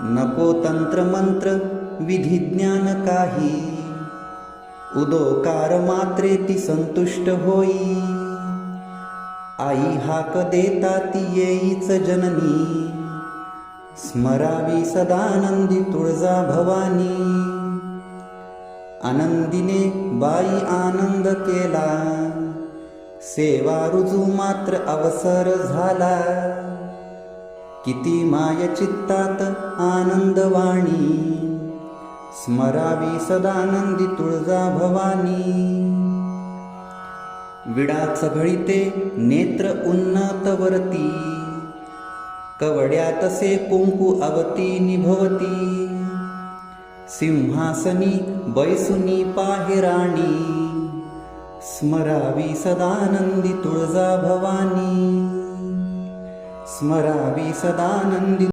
नको तंत्रमंत्र विधिज्ञान काही, उदोकार मात्रे ती संतुष्ट होई. आई हाक देता ती येईच जननी, स्मरावी सदानंदी तुळजा भवानी. आनंदीने बाई आनंद केला, सेवा रुजू मात्र अवसर झाला. किती माय चित्तात आनंदवाणी, स्मरावी सदानंदी तुळजा भवानी. विडाच घळीते नेत्र उन्नत वरती, कवड्यातसे कुंकू अवती निभवती. सिंहासनी बैसुनी पाहे राणी, स्मरावी सदानंदी तुळजा भवानी. स्मरावी सदानंदी